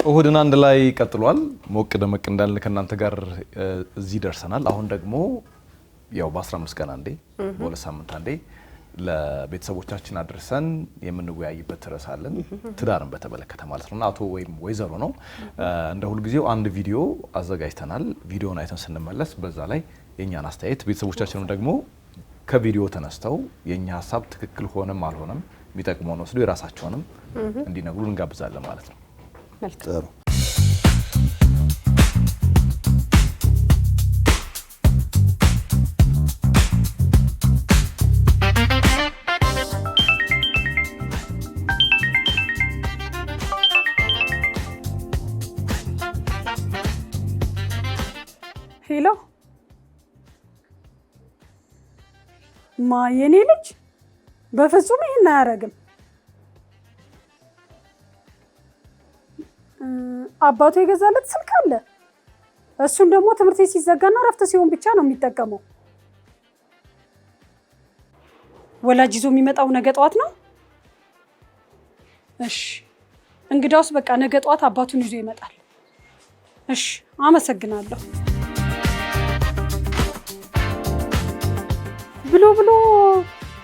እሁድን አንድ ላይ ቀጥሏል ሞቅ ደመቅ እንዳልን ከናንተ ጋር እዚህ ደርሰናል አሁን ደግሞ ያው በ15 ቀን አንዴ በሁለት ሳምንት አንዴ ለቤተሰቦቻችን አድርሰን የምንወያይበት ተረሳለን ትዳርን በተመለከተ ማለት ነው አቶ ወይም ወይዘሮ ነው እንደ ሁሉ ጊዜው አንድ ቪዲዮ አዘጋጅተናል ቪዲዮውን አይተን ስንመለስ በዛ ላይ የኛን አስተያየት ቤተሰቦቻችንም ደግሞ ከቪዲዮ ተነስተው የኛ ሐሳብ ትክክል ሆነም አልሆነም ቢጠቅመው ነው ስለዚህ ራሳቸውንም እንዲነግሩን እንጋብዛለን ማለት ነው መልካም ሄሎ ማየኔ ልጅ በፍጹም ይሄን አያረግም አባቱ የገዛለት ስልክ አለ እሱን ደግሞ ትምህርት ሲዘጋና ረፍት ሲሆን ብቻ ነው የሚጠቀመው ወላጅ ይዞ የሚመጣው ነገ ጧት ነው እሺ እንግዳውስ በቃ ነገ ጧት አባቱን ይዞ ይመጣል እሺ አመሰግናለሁ ብሎ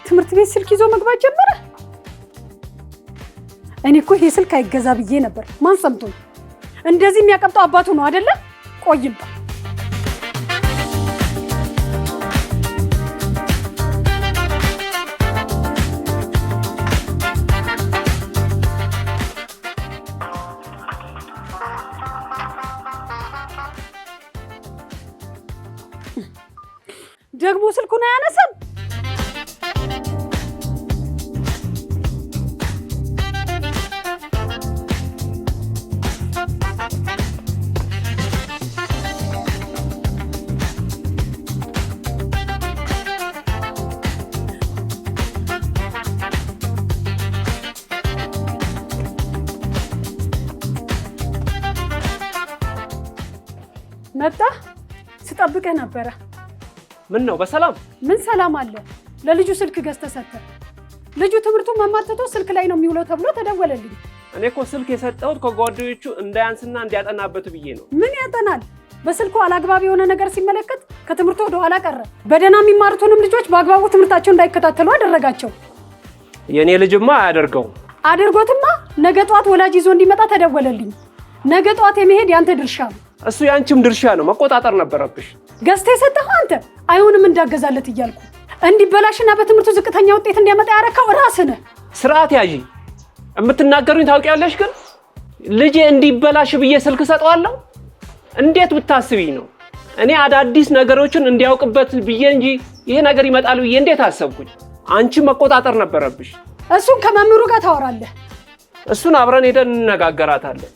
ትምህርት ቤት ስልክ ይዞ መግባት ጀመረ እኔ እኮ ይሄ ስልክ አይገዛ ብዬ ነበር ማን ሰምቶኝ እንደዚህ የሚያቀብጠው አባቱ ነው አይደለ ቆይባ ደግሞ ስልኩን አያነሳም መጣ ስጠብቀህ ነበረ ምን ነው በሰላም ምን ሰላም አለ ለልጁ ስልክ ገዝተህ ሰጠህ ልጁ ትምህርቱን መማርተቶ ስልክ ላይ ነው የሚውለው ተብሎ ተደወለልኝ እኔ እኮ ስልክ የሰጠሁት ከጓደኞቹ እንዳያንስና እንዲያጠናበት ብዬ ነው ምን ያጠናል በስልኩ አላግባብ የሆነ ነገር ሲመለከት ከትምህርቱ ወደ ኋላ ቀረ በደና የሚማሩትንም ልጆች በአግባቡ ትምህርታቸውን እንዳይከታተሉ አደረጋቸው የኔ ልጅማ አያደርገው አድርጎትማ ነገ ጧት ወላጅ ይዞ እንዲመጣ ተደወለልኝ ነገ ጧት የመሄድ ያንተ ድርሻ ነው እሱ ያንቺም ድርሻ ነው መቆጣጠር ነበረብሽ ገዝተህ የሰጠኸው አንተ አይሆንም እንዳገዛለት እያልኩ እንዲበላሽና በትምህርቱ ዝቅተኛ ውጤት እንዲያመጣ ያረካው ራስህ ነህ ስርዓት ያዢ የምትናገሩኝ ታውቂያለሽ ግን ልጄ እንዲበላሽ ብዬ ስልክ ሰጠዋለሁ እንዴት ብታስቢኝ ነው እኔ አዳዲስ ነገሮችን እንዲያውቅበት ብዬ እንጂ ይሄ ነገር ይመጣል ብዬ እንዴት አሰብኩኝ አንቺ መቆጣጠር ነበረብሽ እሱን ከመምህሩ ጋር ታወራለህ እሱን አብረን ሄደን እንነጋገራታለን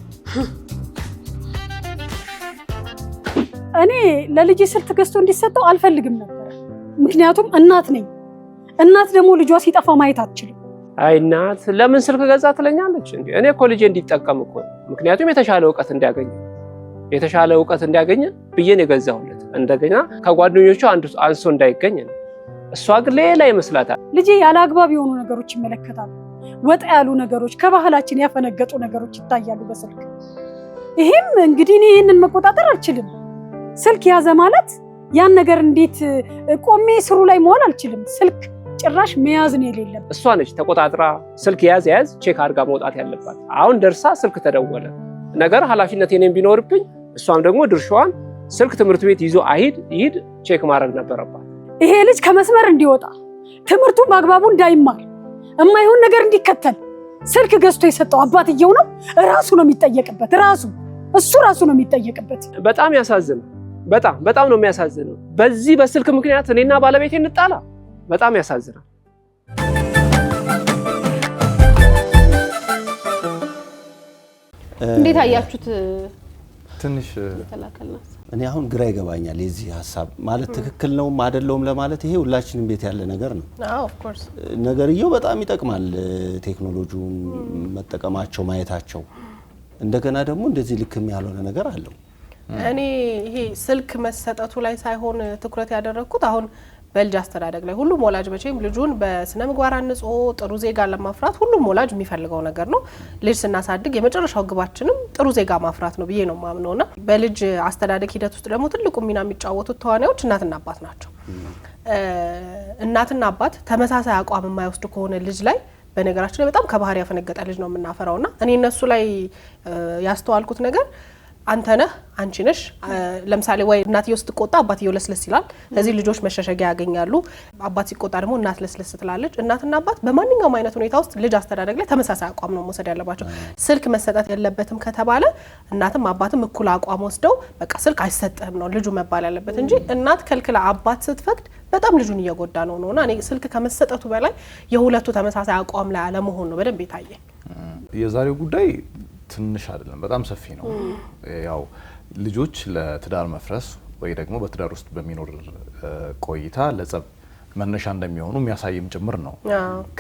እኔ ለልጄ ስልክ ገዝቶ እንዲሰጠው አልፈልግም ነበር ምክንያቱም እናት ነኝ እናት ደግሞ ልጇ ሲጠፋ ማየት አትችልም አይ እናት ለምን ስልክ ገዛ ትለኛለች እንዴ እኔ እኮ ልጄ እንዲጠቀም እኮ ምክንያቱም የተሻለ ዕውቀት እንዲያገኝ ብዬን የገዛሁለት እንደገና ከጓደኞቹ አንሶ እንዳይገኝ ነው እሷ ግን ሌላ ይመስላታል ልጄ ያለ አግባብ የሆኑ ነገሮች ይመለከታሉ ወጣ ያሉ ነገሮች ከባህላችን ያፈነገጡ ነገሮች ይታያሉ በስልክ ይሄም እንግዲህ እኔ ይሄንን መቆጣጠር አልችልም ስልክ ያዘ ማለት ያን ነገር እንዴት ቆሜ ስሩ ላይ መዋል አልችልም ስልክ ጭራሽ መያዝ ነው የሌለም እሷ ነች ተቆጣጥራ ስልክ ያዝ ቼክ አድርጋ መውጣት ያለባት አሁን ደርሳ ስልክ ተደወለ ነገር ኃላፊነት የኔን ቢኖርብኝ እሷም ደግሞ ድርሻዋን ስልክ ትምህርት ቤት ይዞ ይሄድ ቼክ ማድረግ ነበረባት ይሄ ልጅ ከመስመር እንዲወጣ ትምህርቱን በአግባቡ እንዳይማር የማይሆን ነገር እንዲከተል ስልክ ገዝቶ የሰጠው አባትየው ነው ራሱ ነው የሚጠየቅበት ራሱ ነው የሚጠየቅበት በጣም ያሳዝናል በጣም ነው የሚያሳዝነው በዚህ በስልክ ምክንያት እኔና ባለቤቴ እንጣላ በጣም ያሳዝናል እንዴት አያችሁት ትንሽ ተላከልናስ እኔ አሁን ግራ ይገባኛል የዚህ ሐሳብ ማለት ትክክል ነው አይደለም ለማለት ይሄ ሁላችንም ቤት ያለ ነገር ነው ኦፍ ኮርስ ነገርየው በጣም ይጠቅማል ቴክኖሎጂውን መጠቀማቸው ማየታቸው እንደገና ደግሞ እንደዚህ ልክም ያልሆነ ነገር አለው እኔ ይሄ ስልክ መሰጠቱ ላይ ሳይሆን ትኩረት ያደረኩት አሁን በልጅ አስተዳደግ ላይ ሁሉም ወላጅ መቼም ልጁን በስነ ምግባር አንጾ ጥሩ ዜጋ ለማፍራት ሁሉም ወላጅ የሚፈልገው ነገር ነው። ልጅ ስናሳድግ የመጨረሻው ግባችንም ጥሩ ዜጋ ማፍራት ነው ብዬ ነው ማምነውና በልጅ አስተዳደግ ሂደት ውስጥ ደግሞ ትልቁ ሚና የሚጫወቱት ተዋናዮች እናትና አባት ናቸው። እናትና አባት ተመሳሳይ አቋም የማይወስዱ ከሆነ ልጅ ላይ በነገራችን ላይ በጣም ከባህሪ ያፈነገጠ ልጅ ነው የምናፈራውና እኔ እነሱ ላይ ያስተዋልኩት ነገር አንተ ነህ አንቺ ነሽ ለምሳሌ ወይ እናትየው ስትቆጣ አባትየው ለስለስ ይላል ስለዚህ ልጆች መሸሸጊያ ያገኛሉ አባት ሲቆጣ ደግሞ እናት ለስለስ ትላለች እናትና አባት በማንኛውም አይነት ሁኔታ ውስጥ ልጅ አስተዳደግ ላይ ተመሳሳይ አቋም ነው መውሰድ ያለባቸው ስልክ መሰጠት ያለበትም ከተባለ እናትም አባትም እኩል አቋም ወስደው በቃ ስልክ አይሰጥህም ነው ልጁ መባል ያለበት እንጂ እናት ከልክላ አባት ስትፈቅድ በጣም ልጁን እየጎዳ ነውና እኔ ስልክ ከመሰጠቱ በላይ የሁለቱ ተመሳሳይ አቋም ላይ አለመሆን ነው በደንብ የታየኝ የዛሬው ጉዳይ ትንሽ አይደለም በጣም ሰፊ ነው ያው ልጆች ለትዳር መፍረስ ወይ ደግሞ በትዳር ውስጥ በሚኖር ቆይታ ለጸብ መነሻ እንደሚሆኑ የሚያሳይም ጭምር ነው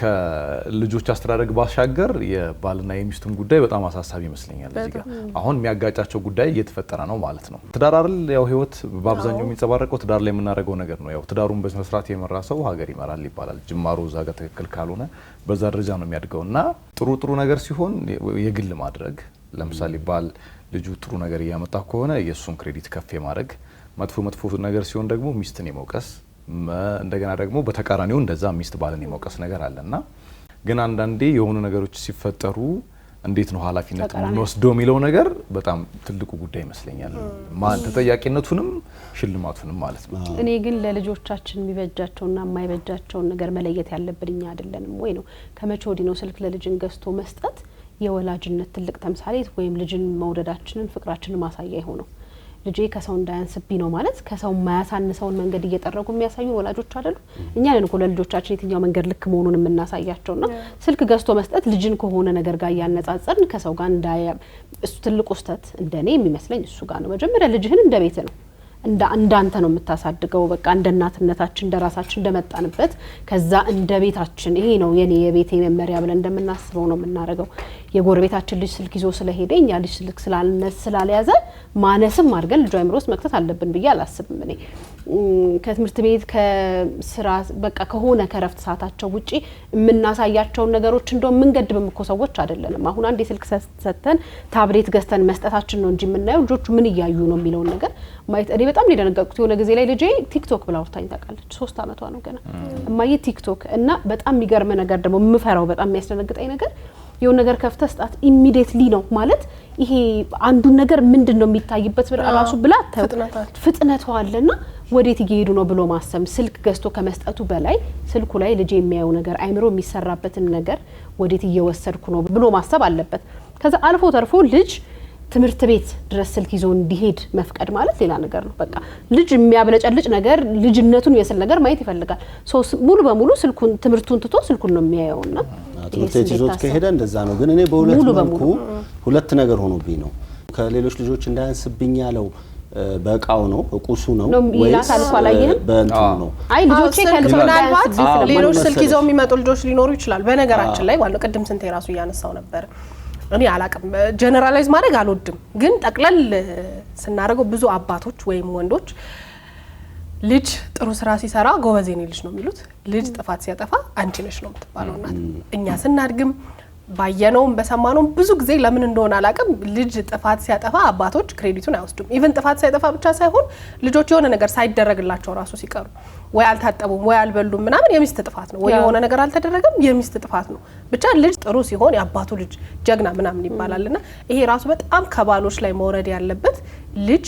ከልጆች አስተዳደግ ባሻገር የባልና የሚስቱን ጉዳይ በጣም አሳሳቢ ይመስለኛል እዚህ ጋር አሁን የሚያጋጫቸው ጉዳይ እየተፈጠረ ነው ማለት ነው ትዳር አይደል ያው ህይወት በአብዛኛው የሚንጸባረቀው ትዳር ላይ የምናደርገው ነገር ነው ያው ትዳሩን በመስራት የመራ ሰው ሀገር ይመራል ይባላል ጅማሩ እዛ ጋር ትክክል ካልሆነ በዛ ደረጃ ነው የሚያድገውና ጥሩ ነገር ሲሆን የግል ማድረግ ለምሳሌ ባል ልጁ ጥሩ ነገር እያመጣ ከሆነ የሱን ክሬዲት ከፍ የማድረግ መጥፎ ነገር ሲሆን ደግሞ ሚስትን የመውቀስ እንደገና ደግሞ በተቃራኒው እንደዛ ሚስት ባልን የመውቀስ ነገር አለና ግን አንዳንዴ የሆኑ ነገሮች ሲፈጠሩ እንዴት ነው ኃላፊነቱን ወስዶ የሚለው ነገር በጣም ትልቁ ጉዳይ ይመስለኛል ማን ተጠያቂነቱንም ሽልማቱንም ማለት ነው እኔ ግን ለልጆቻችን የሚበጃቸውና የማይበጃቸውን ነገር መለየት ያለብን እኛ አይደለንም ወይ ነው ከመቼ ወዲህ ነው ስልክ ለልጅን ገዝቶ መስጠት የወላጅነት ትልቅ ተምሳሌት ወይም ልጅን መውደዳችንን ፍቅራችንን ማሳያ ይሆነው ልጄ ከሰው እንዳያንስብኝ ነው ማለት ከሰው ማያሳንሰውን መንገድ እየጠረጉ የሚያሳዩ ወላጆች አይደሉ እኛ ነን እኮ ለልጆቻችን የትኛው መንገድ ልክ መሆኑን የምናሳያቸውና ስልክ ገዝቶ መስጠት ልጅን ከሆነ ነገር ጋር ያነጻጸርን ከሰው ጋር እሱ ትልቁ ስተት እንደኔ የሚመስለኝ እሱ ጋር ነው መጀመሪያ ልጅህን እንደ ቤት ነው እንዳንተ ነው የምታሳድገው በቃ እንደ እናትነታችን እንደ ራሳችን እንደመጣንበት ከዛ እንደ ቤታችን ይሄ ነው የኔ የቤቴ መመሪያ ብለን እንደምናስበው ነው የምናረጋው የጎረቤታችን ልጅ ስልክ ይዞ ስለሄደኝ ያ ልጅ ስልክ ስላልያዘ ማነስም አድርገን ልጅ አይምሮስ መክተት አለብን ብዬ አላስብም እኔ ከትምህርት ቤት ከስራ በቃ ከሆነ ከረፍት ሰዓታቸው ውጪ የምናሳያቸው ነገሮች እንደው ምንገድብም እኮ ሰዎች አይደለንም አሁን አንድ ስልክ ሰተን ታብሌት ገዝተን መስጠታችን ነው እንጂ የምናየው ልጆቹ ምን ይያዩ ነው የሚለው ነገር ማየት እኔ በጣም ሊደነገጥኩት የሆነ ጊዜ ላይ ልጄ ቲክቶክ ብላ ወጣኝ ታውቃለች 3 አመቷ ነው ገና እማዬ ቲክቶክ እና በጣም የሚገርም ነገር ደግሞ የምፈራው በጣም የሚያስደነግጠኝ ነገር የሆነ ነገር ከፍተህ ስጣት ኢሚዲየትሊ ነው ማለት ይሄ አንዱ ነገር ምንድነው የሚታይበት ራሱ ብላ ፍጥነቷ አለና ወዴት ይሄዱ ነው ብሎ ማሰብ ስልክ ገዝቶ ከመስጠቱ በላይ ስልኩ ላይ ልጅ የሚያየው ነገር አይምሮ የሚሰራበትን ነገር ወዴት እየወሰድኩ ነው ብሎ ማሰብ አለበት ከዛ አልፎ ተርፎ ልጅ ትምህርት ቤት ድረስ ስልክ ይዞ እንዲሄድ መፍቀድ ማለት ሌላ ነገር ነው በቃ ልጅ የሚያብለጨልጭ ነገር ልጅነቱን የስል ነገር ማየት ይፈልጋል ሙሉ በሙሉ ስልኩን ትምህርቱን ትቶ ስልኩን ነው የሚያየውና ትምህርት ቤት ይዞት ከሄደ እንደዛ ነው ግን እኔ በሁለት መልኩ ሁለት ነገር ሆኖብኝ ነው ከሌሎች ልጆች እንዳያንስብኝ ያለው በቃው ነው ቁሱ ነው ወይስ በእንቱ ነው አይ ልጆቼ ምናልባት ሌሎች ስልክ ይዘው የሚመጡ ልጆች ሊኖሩ ይችላል በነገራችን ላይ ማለት ቅድም ስንቴ ራሱ እያነሳው ነበር እኔ አላቅም ጀነራላይዝ ማድረግ አልወድም ግን ጠቅለል ስናደርገው ብዙ አባቶች ወይም ወንዶች ልጅ ጥሩ ስራ ሲሰራ ጎበዝ የኔ ልጅ ነው የሚሉት ልጅ ጥፋት ሲያጠፋ አንቺ ነሽ ነው የምትባለውና እኛ ስናድግም ባየነውም በሰማነውም ብዙ ጊዜ ለምን እንደሆነ አላቅም ልጅ ጥፋት ሲያጠፋ አባቶች ክሬዲቱን አይወስዱም ኢቭን ጥፋት ሲያጠፋ ብቻ ሳይሆን ልጆች የሆነ ነገር ሳይደረግላቸው ራሱ ሲቀሩ ወይ አልታጠቡም ወይ አልበሉም ምናምን የሚስት ጥፋት ነው ወይ የሆነ ነገር አልተደረገም የሚስት ጥፋት ነው ብቻ ልጅ ጥሩ ሲሆን ያባቱ ልጅ ጀግና ምናምን ይባላልና ይሄ ራሱ በጣም ከባሎች ላይ መውረድ ያለበት ልጅ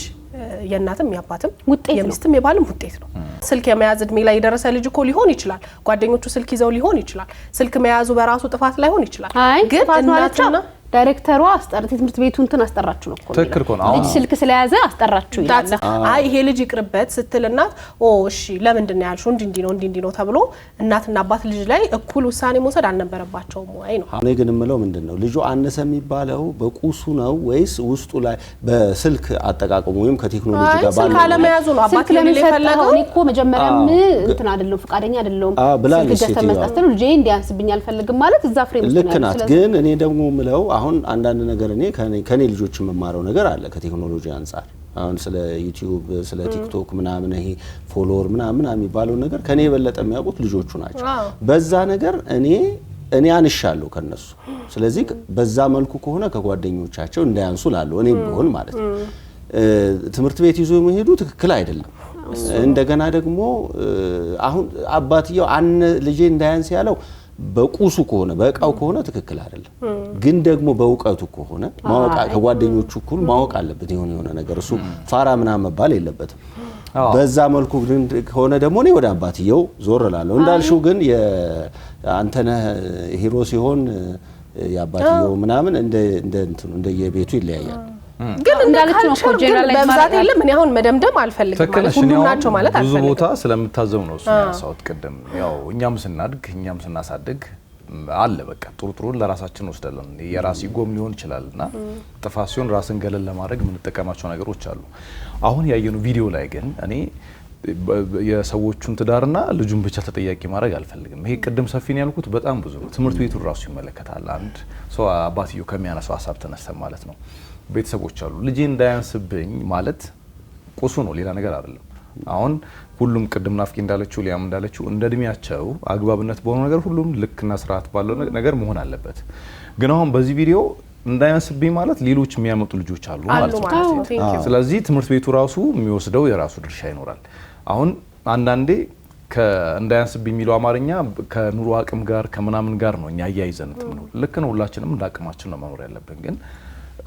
የእናትም ያባትም የሚስትም የባልም ውጤት ነው ስልክ የመያዝ እድሜ ላይ የደረሰ ልጅ እኮ ሊሆን ይችላል ጓደኞቹ ስልክ ይዘው ሊሆን ይችላል ስልክ መያዙ በራሱ ጥፋት ላይሆን ይችላል ግን እናትና ዳይሬክተሩ አስጠርት ትምህርት ቤቱን እንትን አስጠራችሁ ነው እኮ ትክክል ነው ልጅ ስልክ ስለያዘ አስጠራችሁ ይላል አይ ይሄ ልጅ ይቅርበት ስትልና እሺ ለምንድን ነው ያልሽው እንዲ ነው ተብሎ እናትና አባት ልጅ ላይ እኩል ውሳኔ መውሰድ አልነበረባቸውም ወይ ነው እኔ ግን የምለው ምንድነው ልጁ አነሰ የሚባለው በቁሱ ነው ወይስ ውስጡ ላይ በስልክ አጠቃቀሙ ወይም ከቴክኖሎጂ ጋር ባለው ስልክ አለመያዙ ነው አባት ለሚፈለገው እኔ እኮ መጀመሪያም እንትን አይደለም ፍቃደኛ አይደለም ስልክ ገተመስጠት ልጅ እንዲያንስብኝ አልፈልግም ማለት እዛ ፍሬም ልክ ናት ግን እኔ ደግሞ የምለው አሁን አንዳንድ ነገር እኔ ከኔ ልጆች መማረው ነገር አለ ከቴክኖሎጂ አንፃር አሁን ስለ ዩቲዩብ ስለ ቲክቶክ ምናምን ይሄ ፎሎወር ምናምን የሚባለው ነገር ከኔ የበለጠ የሚያውቁት ልጆቹ ናቸው። በዛ ነገር እኔ አንሻለሁ ከነሱ። ስለዚህ በዛ መልኩ ከሆነ ከጓደኞቻቸው እንዳያንሱ ላለው እኔም ቢሆን ማለት ነው ትምህርት ቤት ይዞ መሄዱ ትክክል አይደለም። እንደገና ደግሞ አሁን አባትየው ልጄ እንዳያንስ ያለው በቁሱ ከሆነ በእቃው ከሆነ ትክክል አይደለም። ግን ደግሞ በእውቀቱ ከሆነ ማወቅ ከጓደኞቹ እኩል ማወቅ አለበት የሆነ ነገር እሱ ፋራ ምናምን መባል የለበትም። በዛ መልኩ ግን ከሆነ ደግሞ እኔ ወደ አባትየው ዞር እላለሁ። እንዳልሽው ግን የአንተነህ ሂሮ ሲሆን የአባትየው ምናምን እንደ የቤቱ ይለያያል። ግን እንዳልኩት ነው እኮ ጀነራል በብዛት የለም። እኔ አሁን መደምደም አልፈልግም ማለት ሁሉም ናቸው ማለት አልፈልግም። ብዙ ቦታ ስለምታዘው ነው እሱ ያሳውት ቀደም ያው እኛም ስናድግ እኛም ስናሳድግ አለ በቃ ጥሩ ለራሳችን ወስደለን የራስ ይጎም ሊሆን ይችላልና ጥፋት ሲሆን ራስን ገለል ለማድረግ ምን ተጠቀማቸው ነገሮች አሉ። አሁን ያየነው ቪዲዮ ላይ ግን እኔ የሰዎቹን ትዳርና ልጁን ብቻ ተጠያቂ ማድረግ አልፈልግም። ይሄ ቀደም ሰፊን ያልኩት በጣም ብዙ ነው። ትምህርት ቤቱን ራሱ ይመለከታል። አንድ ሰው አባትየው ከሚያነሳው ሀሳብ ተነስተን ማለት ነው ቤተሰቦች አሉ ልጄ እንዳያንስብኝ ማለት ቁሱ ነው ሌላ ነገር አይደለም። አሁን ሁሉም ቅድም ናፍቂ እንዳለችው ሊያም እንዳለችው እንደ እድሜያቸው አግባብነት በሆነ ነገር ሁሉም ልክና ስርዓት ባለው ነገር መሆን አለበት። ግን አሁን በዚህ ቪዲዮ እንዳያንስብኝ ማለት ሌሎች የሚያመጡ ልጆች አሉ ማለት ነው። ስለዚህ ትምህርት ቤቱ ራሱ የሚወስደው የራሱ ድርሻ ይኖራል። አሁን አንዳንዴ እንዳያንስብኝ የሚለው አማርኛ ከኑሮ አቅም ጋር ከምናምን ጋር ነው እኛ ያያይዘን ነው። ልክ ነው ሁላችንም እንዳቅማችን ነው መኖር ያለብን። ግን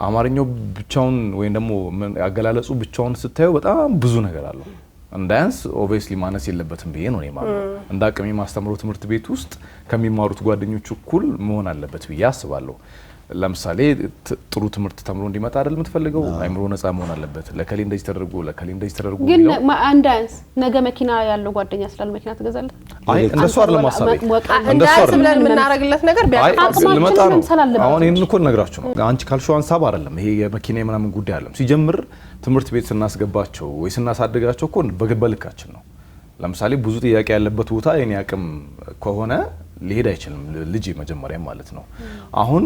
አማርኛው ብቻውን ወይም ደግሞ አገላለጹ ብቻውን ስታየው በጣም ብዙ ነገር አለው። እንዳያንስ ኦብቪየስሊ ማነስ የለበትም ብዬ ነው ማለት ነው። እንዳቅሜ ማስተምረው ትምህርት ቤት ውስጥ ከሚማሩት ጓደኞቹ እኩል መሆን አለበት ብዬ አስባለሁ። ለምሳሌ ጥሩ ትምህርት ተምሮ እንዲመጣ አይደል የምትፈልገው? አይምሮ ነፃ መሆን አለበት። ለከሌ እንደዚህ ተደርጎ ለከሌ እንደዚህ ተደርጎ ግን አንዳንስ ነገ መኪና ያለው ጓደኛ ስላል መኪና ትገዛለህ? አይ እንደሱ አይደለም ማሳበይ እንዳንስ ብለን የምናረግለት ነገር ቢያቅማችን መሰላለም። አሁን ይሄን እኮ ነግራችሁ ነው። አንቺ ካልሽው አንሳብ አይደለም ይሄ የመኪና ምናምን ጉዳይ አይደለም። ሲጀምር ትምህርት ቤት ስናስገባቸው ወይ ስናሳድጋቸው እኮ በልካችን ነው። ለምሳሌ ብዙ ጥያቄ ያለበት ቦታ የኔ አቅም ከሆነ ሊሄድ አይችልም ልጅ መጀመሪያ ማለት ነው። አሁን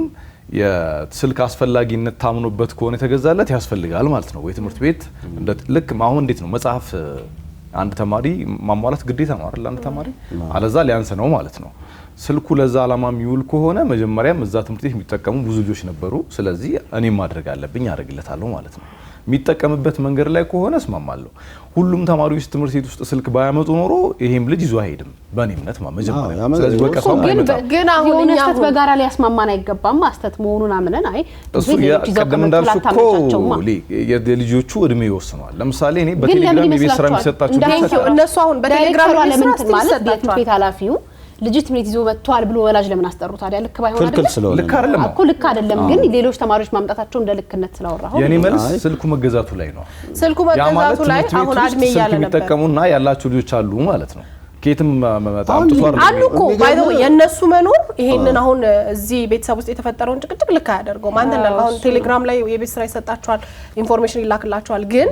የስልክ አስፈላጊነት ታምኖበት ከሆነ የተገዛለት ያስፈልጋል ማለት ነው። ወይ ትምህርት ቤት ልክ አሁን እንዴት ነው መጽሐፍ አንድ ተማሪ ማሟላት ግዴታ ነው አይደል? አንድ ተማሪ አለዛ ሊያንስ ነው ማለት ነው። ስልኩ ለዛ አላማ የሚውል ከሆነ መጀመሪያም እዛ ትምህርት ቤት የሚጠቀሙ ብዙ ልጆች ነበሩ። ስለዚህ እኔም ማድረግ አለብኝ አደርግለታለሁ ማለት ነው። የሚጠቀምበት መንገድ ላይ ከሆነ እስማማለሁ። ሁሉም ተማሪዎች ትምህርት ቤት ውስጥ ስልክ ባያመጡ ኖሮ ይሄም ልጅ ይዞ አይሄድም በእኔምነት መጀመሪያ። ስለዚህ በቃ ሰው ግን አሁን እኛ በጋራ ሊያስማማን አይገባም። ማስተት መሆኑን አምነን አይ እሱ ቀደም እንዳልኩ እኮ የልጆቹ እድሜ ይወስነዋል። ለምሳሌ እኔ በቴሌግራም የቤት ስራ የሚሰጣቸው እነሱ አሁን በቴሌግራም ለምን ማለት የትምህርት ቤት ኃላፊው ልጅ ትምህርት ይዞ መጥቷል ብሎ ወላጅ ለምን አስጠሩ ታዲያ? ልክ ባይሆን አይደለም ልክ አይደለም እኮ ልክ አይደለም። ግን ሌሎች ተማሪዎች ማምጣታቸው እንደ ልክነት ስላወራው የኔ መልስ ስልኩ መገዛቱ ላይ ነው። ስልኩ መገዛቱ ላይ አሁን አድሜ ያለ ነበር የሚጠቀሙና ያላቸው ልጆች አሉ ማለት ነው። ከየትም መጣም ተቷር አሉ እኮ ባይዘው የነሱ መኖር ይሄንን አሁን እዚህ ቤተሰብ ውስጥ የተፈጠረውን ጭቅጭቅ ልክ አያደርገውም። አንተ አሁን ቴሌግራም ላይ የቤት ስራ ይሰጣቸዋል፣ ኢንፎርሜሽን ይላክላቸዋል። ግን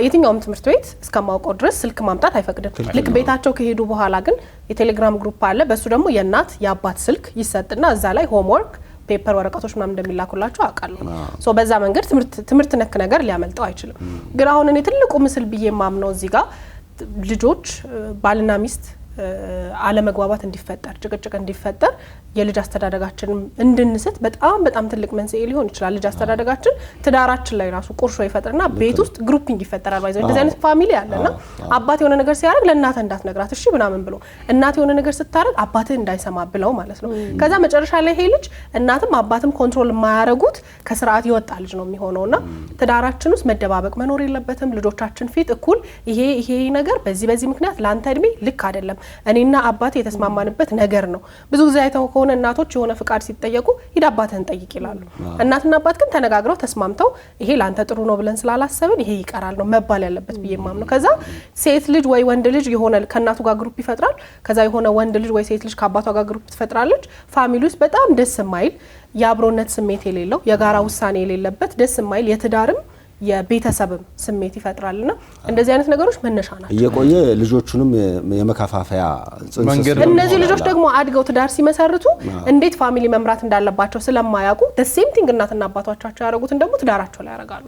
የትኛውም ትምህርት ቤት እስከማውቀው ድረስ ስልክ ማምጣት አይፈቅድም። ልክ ቤታቸው ከሄዱ በኋላ ግን የቴሌግራም ግሩፕ አለ። በሱ ደግሞ የእናት የአባት ስልክ ይሰጥና እዛ ላይ ሆምወርክ ፔፐር ወረቀቶች ምናምን እንደሚላኩላቸው አውቃለሁ። ሶ በዛ መንገድ ትምህርት ነክ ነገር ሊያመልጠው አይችልም። ግን አሁን እኔ ትልቁ ምስል ብዬ ማምነው እዚህ ጋር ልጆች ባልና ሚስት አለመግባባት እንዲፈጠር ጭቅጭቅ እንዲፈጠር የልጅ አስተዳደጋችንን እንድንስት በጣም ትልቅ መንስኤ ሊሆን ይችላል። ልጅ አስተዳደጋችን ትዳራችን ላይ ራሱ ቁርሾ ይፈጥርና ቤት ውስጥ ግሩፒንግ ይፈጠራል። ባይዘው እንደዚህ አይነት ፋሚሊ አለና አባት የሆነ ነገር ሲያደርግ ለእናት እንዳትነግራት እሺ ምናምን ብሎ እናት የሆነ ነገር ስታደርግ አባትህ እንዳይሰማ ብለው ማለት ነው። ከዛ መጨረሻ ላይ ይሄ ልጅ እናትም አባትም ኮንትሮል የማያረጉት ከስርዓት ይወጣ ልጅ ነው የሚሆነውና ትዳራችን ውስጥ መደባበቅ መኖር የለበትም። ልጆቻችን ፊት እኩል ይሄ ነገር በዚህ ምክንያት ላንተ እድሜ ልክ አይደለም እኔና አባቴ የተስማማንበት ነገር ነው። ብዙ ጊዜ አይተው ከሆነ እናቶች የሆነ ፍቃድ ሲጠየቁ ሂድ አባትህን ጠይቅ ይላሉ። እናትና አባት ግን ተነጋግረው ተስማምተው ይሄ ላንተ ጥሩ ነው ብለን ስላላሰብን ይሄ ይቀራል ነው መባል ያለበት ብዬ ማምነው። ከዛ ሴት ልጅ ወይ ወንድ ልጅ የሆነ ከእናቱ ጋር ግሩፕ ይፈጥራል። ከዛ የሆነ ወንድ ልጅ ወይ ሴት ልጅ ከአባቷ ጋር ግሩፕ ትፈጥራለች። ፋሚሊ ውስጥ በጣም ደስ የማይል የአብሮነት ስሜት የሌለው የጋራ ውሳኔ የሌለበት ደስ የማይል የትዳርም የቤተሰብም ስሜት ይፈጥራልና እንደዚህ አይነት ነገሮች መነሻ ናቸው። እየቆየ ልጆቹንም የመከፋፈያ መንገድ እነዚህ ልጆች ደግሞ አድገው ትዳር ሲመሰርቱ እንዴት ፋሚሊ መምራት እንዳለባቸው ስለማያውቁ the same thing እናትና አባቶቻቸው ያደረጉትን ደግሞ ትዳራቸው ላይ ያደርጋሉ።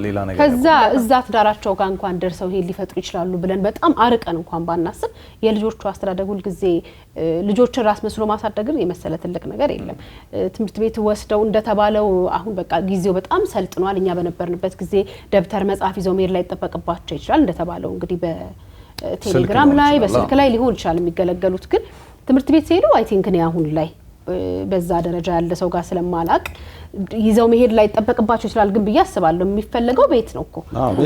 ሌላ ነገር ከዛ እዛ ትዳራቸው ጋር እንኳን ደርሰው ይሄ ሊፈጥሩ ይችላሉ ብለን በጣም አርቀን እንኳን ባናስብ የልጆቹ አስተዳደግ ሁሉ ጊዜ ልጆችን ራስ መስሎ ማሳደግን የመሰለ ትልቅ ነገር የለም። ትምህርት ቤት ወስደው እንደተባለው አሁን በቃ ጊዜው በጣም ሰልጥኗል። እኛ በነበርንበት ጊዜ ደብተር መጽሐፍ ይዘው መሄድ ላይ ይጠበቅባቸው ይችላል። እንደተባለው እንግዲህ በቴሌግራም ላይ በስልክ ላይ ሊሆን ይችላል የሚገለገሉት። ግን ትምህርት ቤት ሲሄዱ አይ ቲንክ እኔ አሁን ላይ በዛ ደረጃ ያለ ሰው ጋር ስለማላቅ ይዘው መሄድ ላይ ይጠበቅባቸው ይችላል። ግን ብዬ አስባለሁ የሚፈልገው ቤት ነው እኮ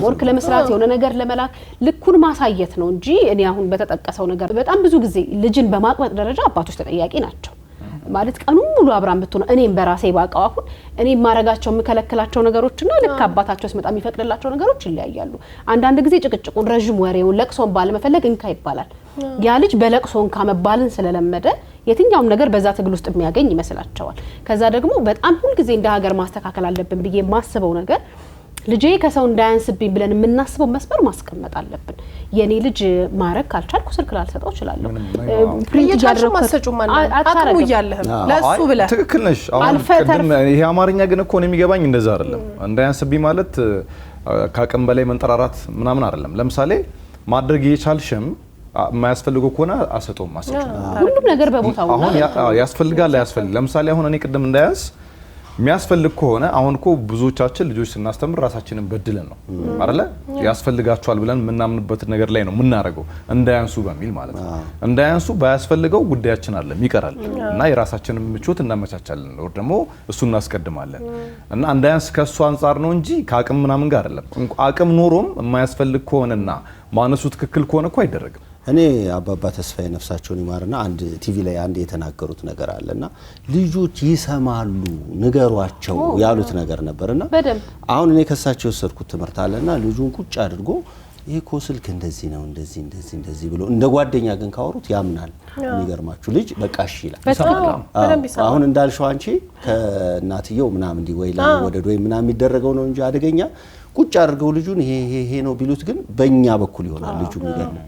ወርክ ለመስራት የሆነ ነገር ለመላክ ልኩን ማሳየት ነው እንጂ እኔ አሁን በተጠቀሰው ነገር በጣም ብዙ ጊዜ ልጅን በማቅበጥ ደረጃ አባቶች ተጠያቂ ናቸው። ማለት ቀኑን ሙሉ አብራም ብትሆን እኔም በራሴ ባቃው አሁን እኔ ማረጋቸው የምከለክላቸው ነገሮችና ልክ አባታቸው ሲመጣ የሚፈቅድላቸው ነገሮች ይለያያሉ። አንዳንድ ጊዜ ጭቅጭቁን ረጅም ወሬውን ለቅሶን ባለመፈለግ እንካ ይባላል። ያ ልጅ በለቅሶን ካመባልን ስለለመደ የትኛውም ነገር በዛ ትግል ውስጥ የሚያገኝ ይመስላቸዋል። ከዛ ደግሞ በጣም ሁሉ ጊዜ እንደ ሀገር ማስተካከል አለብን ብዬ ማስበው ነገር ልጄ ከሰው እንዳያንስብኝ ብለን የምናስበው መስመር ማስቀመጥ አለብን። የኔ ልጅ ማረክ ካልቻልኩ ስልክ ላልሰጠው እችላለሁ። ፕሪንት ያደረኩ ማሰጩ ማለት አጥሩ ይያለህም ለሱ ብለህ ትክክል ነሽ። አሁን ቅድም ይሄ አማርኛ ግን እኮ ነው የሚገባኝ እንደዛ አይደለም። እንዳያንስብኝ ማለት ከአቅም በላይ መንጠራራት ምናምን አይደለም። ለምሳሌ ማድረግ የቻልሽም የማያስፈልገው ከሆነ አሰጠውም ማሰጩ ሁሉም ነገር በቦታው አሁን ያስፈልጋል ያስፈልግ። ለምሳሌ አሁን እኔ ቅድም እንዳያንስ የሚያስፈልግ ከሆነ አሁን እኮ ብዙዎቻችን ልጆች ስናስተምር ራሳችንን በድለን ነው አይደለ? ያስፈልጋቸዋል ብለን የምናምንበት ነገር ላይ ነው የምናረገው እንዳያንሱ በሚል ማለት ነው። እንዳያንሱ ባያስፈልገው ጉዳያችን አለ ይቀራል እና የራሳችንን ምቾት እናመቻቻለን ወይ ደግሞ እሱ እናስቀድማለን እና እንዳያንስ ከሱ አንፃር ነው እንጂ ከአቅም ምናምን ጋር አይደለም። አቅም ኖሮም የማያስፈልግ ከሆነና ማነሱ ትክክል ከሆነ እኮ አይደረግም። እኔ አባባ ተስፋዬ ነፍሳቸውን ይማርና አንድ ቲቪ ላይ አንድ የተናገሩት ነገር አለና ልጆች ይሰማሉ ንገሯቸው ያሉት ነገር ነበርና አሁን እኔ ከሳቸው ወሰድኩት ትምህርት አለና ልጁን ቁጭ አድርጎ ይሄ እኮ ስልክ እንደዚህ ነው እንደዚህ ብሎ እንደ ጓደኛ ግን ካወሩት ያምናል። የሚገርማችሁ ልጅ በቃ እሺ ይላል። አሁን እንዳልሽው አንቺ ከእናትየው ምናምን እንዲ ወይ ለወደድ ወይ ምናምን የሚደረገው ነው እንጂ አደገኛ ቁጭ አድርገው ልጁን ይሄ ነው ቢሉት ግን በእኛ በኩል ይሆናል ልጁ የሚገርመው።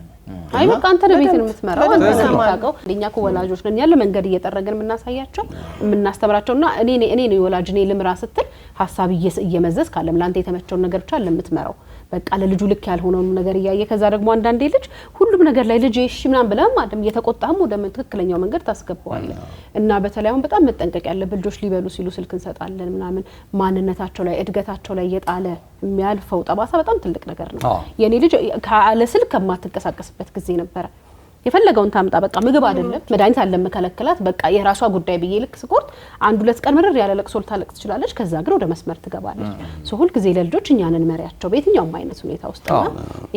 አይ በቃ አንተ ነው ቤት ነው የምትመራው አንተ ነው የምታውቀው። እኛ እኮ ወላጆች ነን ያለ መንገድ እየጠረገን የምናሳያቸው የምናስተምራቸውና እኔ ነው የወላጅ እኔ ልምራ ስትል ሐሳብ እየመዘዝ ካለም ላንተ የተመቸውን ነገር ብቻ ለምትመራው በቃ ለልጁ ልክ ያልሆነውን ነገር እያየ ከዛ ደግሞ አንዳንዴ ልጅ ሁሉም ነገር ላይ ልጅ እሺ ምናምን ብለም አደም እየተቆጣም ወደ ትክክለኛው መንገድ ታስገባዋለህ። እና በተለይ አሁን በጣም መጠንቀቅ ያለብን ልጆች ሊበሉ ሲሉ ስልክ እንሰጣለን ምናምን ማንነታቸው ላይ እድገታቸው ላይ እየጣለ የሚያልፈው ጠባሳ በጣም ትልቅ ነገር ነው። የኔ ልጅ ካለ ስልክ ማትንቀሳቀስበት ጊዜ ነበር። የፈለገውን ታምጣ በቃ ምግብ አይደለም መድኃኒት አለ መከለከላት በቃ የራሷ ጉዳይ ብዬ ልክ ስቆርጥ አንድ ሁለት ቀን ምርር ያለ ለቅሶ ልታለቅስ ትችላለች። ከዛ ግን ወደ መስመር ትገባለች። ሁል ጊዜ ለልጆች እኛንን መሪያቸው በየትኛውም አይነት ሁኔታ ውስጥና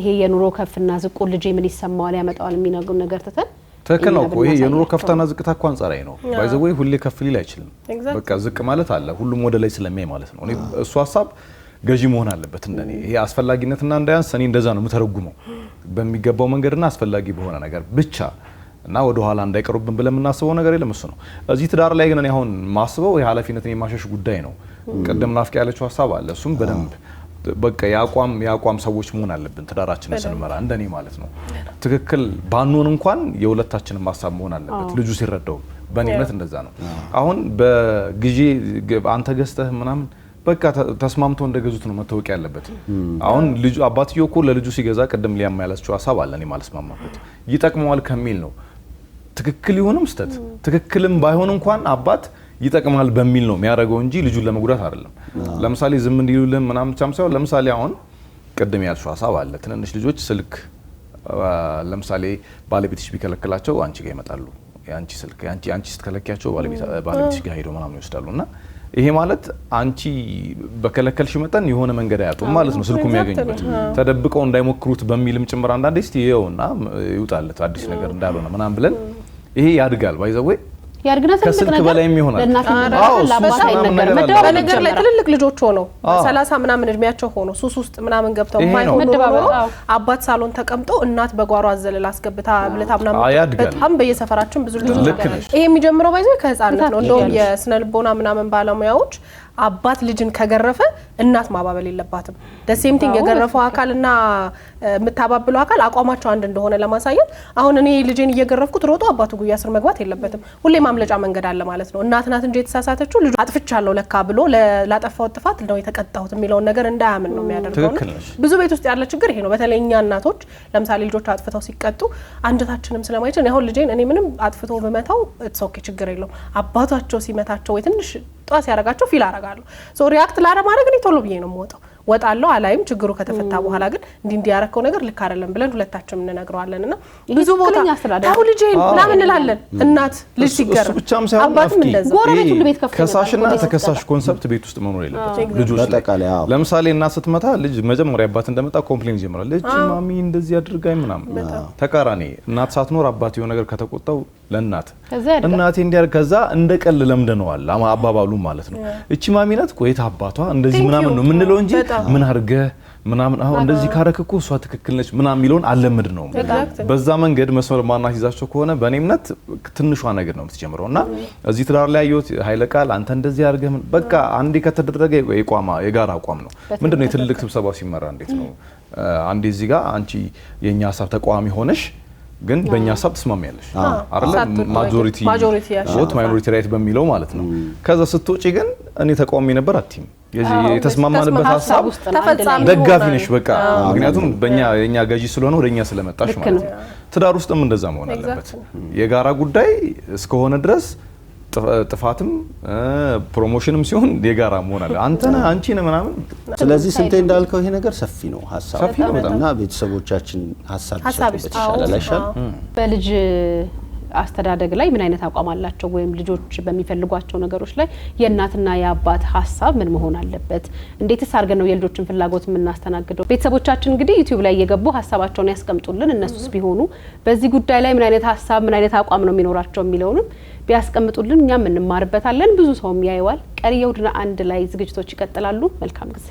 ይሄ የኑሮ ከፍና ዝቁ ልጅ ምን ይሰማዋል ያመጣዋል የሚነግሩን ነገር ተተን ትክክል ነው እኮ ይሄ የኑሮ ከፍታና ዝቅታ እኮ አንጻራዊ ነው። ባይዘው ሁሌ ከፍ ሊል አይችልም። በቃ ዝቅ ማለት አለ ሁሉም ወደ ላይ ስለሚያይ ማለት ነው። እኔ እሱ ሐሳብ ገዢ መሆን አለበት እንደኔ ይሄ አስፈላጊነትና እንዳያንስ እኔ እንደዛ ነው የምተረጉመው በሚገባው መንገድና አስፈላጊ በሆነ ነገር ብቻ እና ወደ ኋላ እንዳይቀሩብን ብለን የምናስበው ነገር የለም እሱ ነው። እዚህ ትዳር ላይ ግን እኔ አሁን ማስበው የኃላፊነትን የማሸሽ ጉዳይ ነው። ቀደም ናፍቄ ያለችው ሐሳብ አለ እሱም በደንብ በቃ ያቋም ሰዎች መሆን አለብን ትዳራችንን ስንመራ እንደኔ ማለት ነው። ትክክል ባንሆን እንኳን የሁለታችንን ሐሳብ መሆን አለበት ልጁ ሲረዳው በእኔ እምነት እንደዛ ነው። አሁን በግዢ አንተ ገዝተህ ምናምን በቃ ተስማምቶ እንደገዙት ነው መታወቅ ያለበት። አሁን ልጁ አባትየው እኮ ለልጁ ሲገዛ ቀደም ሊያማ ያላችሁ ሐሳብ አለ እኔ ማለስማማበት ይጠቅመዋል ከሚል ነው። ትክክል ይሁንም ስተት ትክክልም ባይሆን እንኳን አባት ይጠቅማል በሚል ነው የሚያደርገው እንጂ ልጁን ለመጉዳት አይደለም። ለምሳሌ ዝም እንዲሉልን ምናምን ብቻም ሳይሆን ለምሳሌ አሁን ቀደም ያልሽው ሐሳብ አለ ትንንሽ ልጆች ስልክ ለምሳሌ ባለቤትሽ ቢከለክላቸው አንቺ ጋር ይመጣሉ። ያንቺ ስልክ ያንቺ ስትከለኪያቸው ባለቤትሽ ጋር ሄደው ምናምን ይወስዳሉና ይሄ ማለት አንቺ በከለከልሽ መጠን የሆነ መንገድ አያጡም ማለት ነው ስልኩ የሚያገኙበት ተደብቀው እንዳይሞክሩት በሚልም ጭምር አንዳንዴ እስቲ ይኸውና ይውጣለት አዲስ ነገር እንዳልሆነ ምናምን ብለን ይሄ ያድጋል ባይዘው ያርግና ከስልክ በላይም ይሆናል። በነገር ላይ ትልልቅ ልጆች ሆነው 30 ምናምን እድሜያቸው ሆኖ ሱስ ውስጥ ምናምን ገብተው ማይሆኑ አባት ሳሎን ተቀምጦ እናት በጓሮ አዘለል አስገብታ ብለታ ምናምን በጣም በየሰፈራችን ብዙ ልጆች ይሄ የሚጀምረው ባይዘው ከህፃንነት ነው። እንደውም የስነ ልቦና ምናምን ባለሙያዎች አባት ልጅን ከገረፈ እናት ማባበል የለባትም። ሴም ቲንግ የገረፈው አካልና የምታባብለው አካል አቋማቸው አንድ እንደሆነ ለማሳየት አሁን እኔ ልጄን እየገረፍኩት ሮጦ አባቱ ጉያ ስር መግባት የለበትም። ሁሌ ማምለጫ መንገድ አለ ማለት ነው። እናት ናት እንጂ የተሳሳተችው ልጅ አጥፍቻለሁ ለካ ብሎ ላጠፋው ጥፋት ነው የተቀጣሁት የሚለውን ነገር እንዳያምን ነው የሚያደርገው። ብዙ ቤት ውስጥ ያለ ችግር ይሄ ነው። በተለይ እኛ እናቶች ለምሳሌ ልጆች አጥፍተው ሲቀጡ አንጀታችንም ስለማይችል አሁን ልጄን እኔ ምንም አጥፍቶ በመታው ኢትስ ኦኬ ችግር የለውም። አባታቸው ሲመታቸው ወይ ትንሽ ጧስ ያረጋቸው ፊል አረጋለሁ። ሶ ሪአክት ላለማድረግ እኔ ቶሎ ብዬ ነው የምወጣው። ወጣለሁ አላይም። ችግሩ ከተፈታ በኋላ ግን እንዲህ ያረከው ነገር ልክ አይደለም ብለን ሁለታችንም እንነግረዋለንና ብዙ ቦታ ታው ልጄን ምናምን እንላለን። እናት ልጅ ሲገር አባትም እንደዛ ጎረቤት ሁሉ ቤት ከፍቶ ከሳሽና ተከሳሽ ኮንሰፕት ቤት ውስጥ መኖር የለበትም። ልጆች በጠቃላይ ለምሳሌ እናት ስትመታ ልጅ መጀመሪያ አባት እንደመጣ ኮምፕሌን ይጀምራል። ልጅ ማሚ እንደዚህ አድርጋኝ ምናምን። ተቃራኒ እናት ሳትኖር አባት የሆነ ነገር ከተቆጣው ለእናት እናቴ እንዲያር ከዛ እንደ ቀል ለምደነዋል አባባሉ ማለት ነው። እቺ ማሚ ናት ቆይታ አባቷ እንደዚህ ምናምን ነው የምንለው እንጂ ምን አርገ ምናምን አሁን እንደዚህ ካረክኩ እሷ ትክክል ነች ምናምን ሚሊዮን አለምድ ነው። በዛ መንገድ መስመር ማናት ይዛቸው ከሆነ በእኔ እምነት ትንሿ ነገር ነው የምትጀምረውና እዚህ ትዳር ላይ ያየሁት ኃይለ ቃል አንተ እንደዚህ አርገ በቃ አንዴ ከተደረገ የጋራ አቋም ነው። ምንድነው የትልቅ ስብሰባ ሲመራ እንዴት ነው አንዴ እዚህ ጋር አንቺ የኛ ሀሳብ ተቋሚ ሆነሽ ግን በእኛ ሀሳብ ተስማሚያለሽ አይደል? ማጆሪቲ ቮት ማይኖሪቲ ራይት በሚለው ማለት ነው። ከዛ ስትወጪ ግን እኔ ተቃዋሚ ነበር አትይም። የተስማማንበት ሀሳብ ደጋፊ ነሽ በቃ። ምክንያቱም የኛ ገዢ ስለሆነ ወደኛ ስለመጣሽ ማለት ነው። ትዳር ውስጥም እንደዛ መሆን አለበት። የጋራ ጉዳይ እስከሆነ ድረስ ጥፋትም ፕሮሞሽንም ሲሆን የጋራ መሆን አለ። አንተ ነህ አንቺ ነህ ምናምን። ስለዚህ ስንቴ እንዳልከው ይሄ ነገር ሰፊ ነው ሀሳብ እና ቤተሰቦቻችን ሀሳብ ይችላል አይሻል? በልጅ አስተዳደግ ላይ ምን አይነት አቋም አላቸው ወይም ልጆች በሚፈልጓቸው ነገሮች ላይ የእናትና የአባት ሀሳብ ምን መሆን አለበት? እንዴትስ አድርገን ነው የልጆችን ፍላጎት የምናስተናግደው? ቤተሰቦቻችን እንግዲህ ዩቲዩብ ላይ እየገቡ ሀሳባቸውን ያስቀምጡልን። እነሱስ ቢሆኑ በዚህ ጉዳይ ላይ ምን አይነት ሀሳብ ምን አይነት አቋም ነው የሚኖራቸው የሚለውንም ቢያስቀምጡልን እኛም እንማርበታለን። ብዙ ሰውም ያየዋል። ቀሪ የውድና አንድ ላይ ዝግጅቶች ይቀጥላሉ። መልካም ጊዜ